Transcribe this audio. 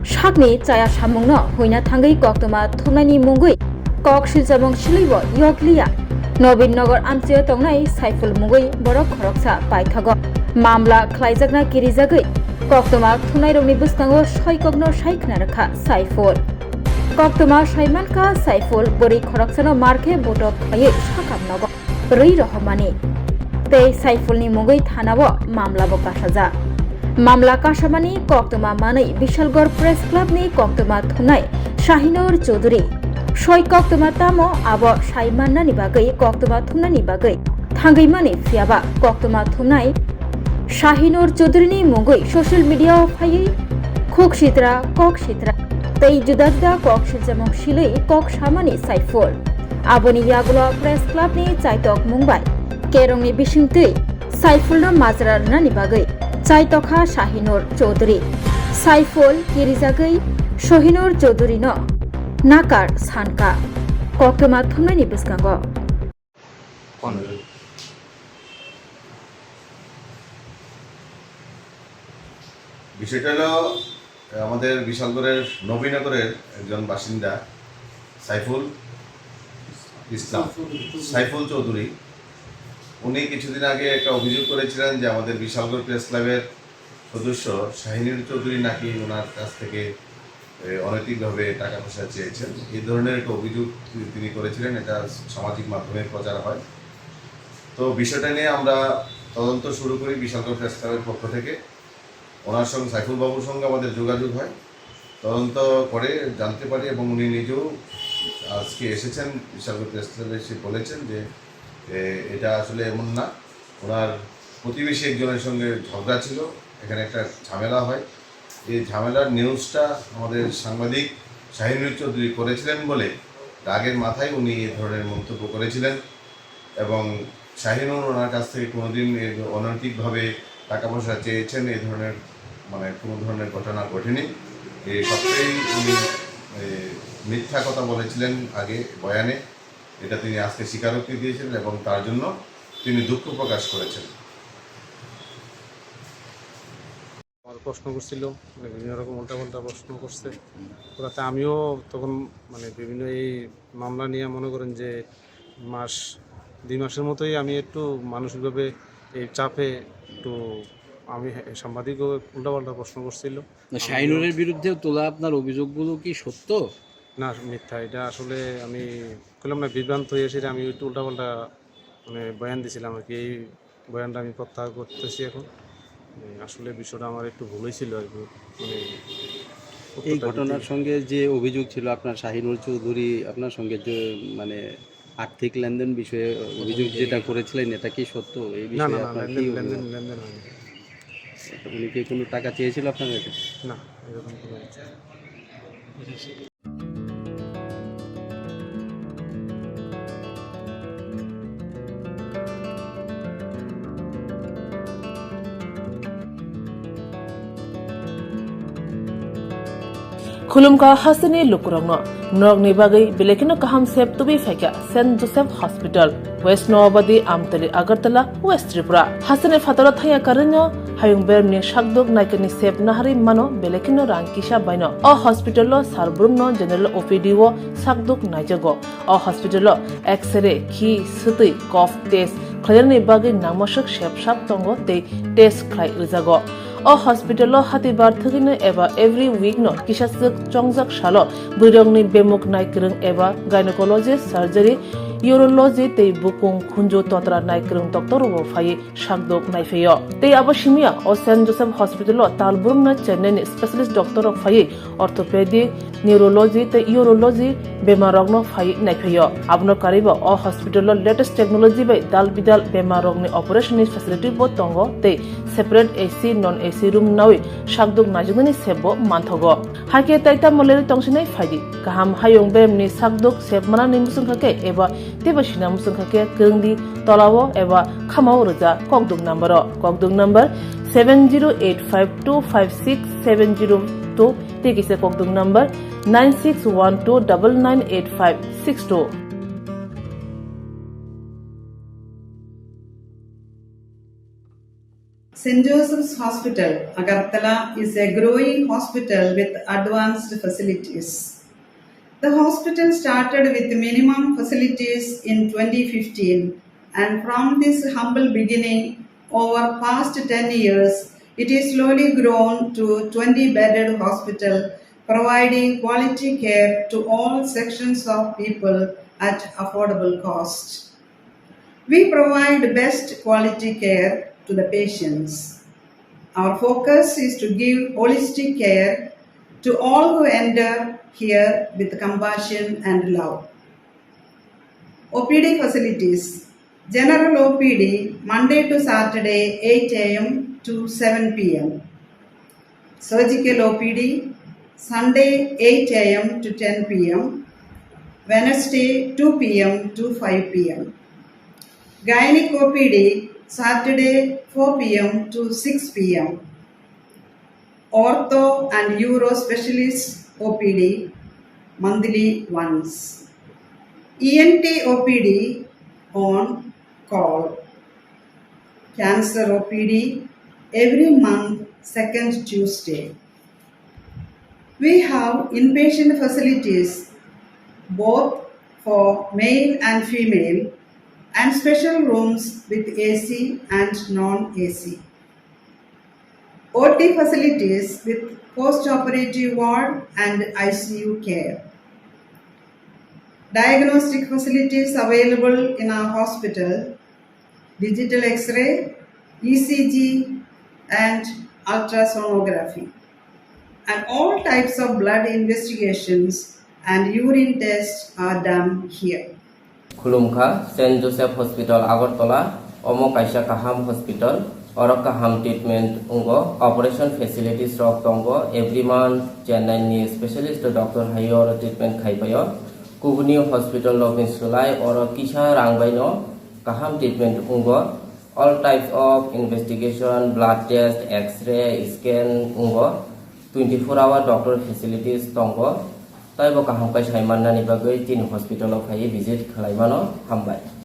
Shakni Chaya Shamungno, Huina Thangwi Koktwma Thumnaini Mungui, Kok Shiljamung Shilibo Yoglia, Nobin Nogor Amchio Tongnai, Saiful Mungui, Borok Khoroksa, Paithago, Mamla Khwlaijagna Kirijagui, Koktwma Thumnairogni Buskango Shoikogno Shaiknaraka, Saiful. Koktwma Shaimanka Saiful Bori Khoroksano Marke Botok Paye Shakam Nogo, Rui Rohmani. Tei Saiful ni Mungui Thanabo, Mamla Bokashaja. Mamla Kashamani, Koktwma Mani, Bishalgor Press Club ni Koktwma Thumnai, Shahinur Chaudhuri. Shoi Koktwma Tamo, Abo Shaimana ni Bagai, Koktwma Thumnani Bagai. Thangwi Mani Fiaba, Koktwma Thumnai, Shahinur Chaudhuri ni Mungui, social media Faye, Kokshitra, Kokshitra. Tei Judajda Kok Shiljamung Shilui, Kok Shamani Saiful. Aboni Yagulo Press Club ni Chaitok Mumbai. Kerong ni Bishingtui, Saiful no Mazrar Nani Bagai. Chaitokha Shahinur Chaudhuri, Saiful Kirijagai, Shohinur Chaudhuri no Nakar Sanka, Koktwma Thumnaini Buskango. বিষয়টা হলো আমাদের বিশালগড়ের নবীনগরের একজন বাসিন্দা সাইফুল ইসলাম সাইফুল চৌধুরী উনি কিছুদিন আগে একটা অভিযোগ করেছিলেন যে আমাদের বিশালগড় প্রেস ক্লাবের সদস্য শাহিনুর চৌধুরী নাকি ওনার কাছ থেকে অনৈতিকভাবে টাকা পয়সা চেয়েছেন। এই ধরনের একটা অভিযোগ তিনি করেছিলেন, এটা সামাজিক মাধ্যমে প্রচার হয়। তো বিষয়টা নিয়ে আমরা তদন্ত শুরু করি বিশালগড় প্রেস ক্লাবের পক্ষ থেকে। ওনার সঙ্গে সাইফুল বাবুর সঙ্গে আমাদের যোগাযোগ হয়, তদন্ত করে জানতে পারি এবং উনি নিজেও আজকে এসেছেন বিশালগড় প্রেস ক্লাবে, এসে বলেছেন যে এটা আসলে এমন না, ওনার প্রতিবেশী একজনের সঙ্গে ঝগড়া ছিল, এখানে একটা ঝামেলা হয়। এই ঝামেলার নিউজটা আমাদের সাংবাদিক শাহিনুর চৌধুরী করেছিলেন বলে রাগের মাথায় উনি এই ধরনের মন্তব্য করেছিলেন এবং শাহিনুর ওনার কাছ থেকে কোনোদিন অনৈতিকভাবে টাকা পয়সা চেয়েছেন এই ধরনের কোনো ধরনের ঘটনা ঘটেনি। এই সবটাই উনি মিথ্যা কথা বলেছিলেন আগে বয়ানে, এটা তিনি আজকে স্বীকারোক্তি দিয়েছিলেন এবং তার জন্য তিনি দুঃখ প্রকাশ করেছেন। আমার প্রশ্ন করছিল, বিভিন্ন রকম উল্টাপাল্টা প্রশ্ন করছে, ওটাতে আমিও তখন বিভিন্ন এই মামলা নিয়ে মনে করেন যে দুই মাসের মতোই আমি একটু মানসিকভাবে এই চাপে একটু আমি সাংবাদিকও উল্টাপাল্টা প্রশ্ন করছিল। শাহিনুরের বিরুদ্ধে তোলা আপনার অভিযোগগুলো কি সত্য না মিথ্যা? এটা আসলে আমি বললাম না, বিভ্রান্ত হয়ে এসে আমি একটু উল্টাপাল্টা বয়ান দিয়েছিলাম আর কি। এই বয়ানটা আমি প্রত্যাহার করতেছি এখন। আসলে বিষয়টা আমার একটু ভুল হয়েছিল আর কি। এই ঘটনার সঙ্গে যে অভিযোগ ছিল আপনার শাহিনুর চৌধুরী আপনার সঙ্গে যে আর্থিক লেনদেন বিষয়ে অভিযোগ যেটা করেছিলেন, এটা কি সত্য? এই বিষয়ে লেনদেন হয়নি। উনি কি কোনো টাকা চেয়েছিল আপনার কাছে? না, এরকম কোনো Khulumka Hasani Lukurangno, Norogni Bagai, Belekino Kaham Sep to be Feka, St. Joseph Hospital, West Nobody, Amtali Agartala, West Tripura. Hasane Fatara Thaya Karino, Hayung Berni Shakdog Naikani Sep Nahari Mano, Belekino Rankisha Bino, O Hospital, Sarbrumno, General OPDO, Sakdog Nijago, O Hospital, X-ray, Key, Suti, Cough Test, Khwlaina Bagai Namashak Shep Shap Tongo, they test Khwai Uzago. O hospital hatibar thugino eba every week no kisasuk chongjak shalo burongni bemuk naikrung eba gynecology surgery urology tei bukung khunjo totra naikrung doctor ro phai shakdok naifeyo tei abashimia o St. Joseph Hospital talburung na Chennai specialist doctor ro phai orthopedic neurology tei urology bemarogno phai naifeyo abno kariba o hospital latest technology bai dal bidal bemarogni operation facility bo tongo tei separate AC non AC room nawi shakdok najugni sebo manthogo hake taita moleri tongsinai faidi kaham hayong bemni shakdok sebmana ni musungkhake eba tebashina musungkhake kengdi tolawo eba khamao roja kokdok number 7085256702 tekise kokdok number 9612998562 St. Joseph's Hospital, Agartala, is a growing hospital with advanced facilities. The hospital started with minimum facilities in 2015, and from this humble beginning, over past 10 years, it is slowly grown to 20-bedded hospital, providing quality care to all sections of people at affordable cost. We provide best quality care to the patients. Our focus is to give holistic care to all who enter here with compassion and love. OPD facilities. General OPD Monday to Saturday 8 a.m. to 7 p.m. Surgical OPD Sunday 8 a.m. to 10 p.m. Wednesday 2 p.m. to 5 p.m. Gynec OPD Saturday 4 p.m. to 6 p.m. Ortho and Uro Specialist OPD monthly once. ENT OPD on call. Cancer OPD every month, second Tuesday. We have inpatient facilities both for male and female and special rooms with AC and non-AC. OT facilities with post-operative ward and ICU care. Diagnostic facilities available in our hospital, digital X-ray, ECG and ultrasonography, and all types of blood investigations and urine tests are done here. Khwlaina, St. Joseph Hospital, Agartala, Kwchakha Hospital, Orokaham treatment ungo, operation facilities rock tongo, every month, Chennai specialist Dr. Khwio treatment khaipayo, Kubni Hospital of Sulai or Kisha Rangbaino, Kaham treatment ungo, all types of investigation, blood test, X-ray, scan ungo, 24-hour doctor facilities tongo, Taibo Kaham Kai Shaiman Nani Bagai, Tin Hospital of Hai visit Khwlaina, Hamya.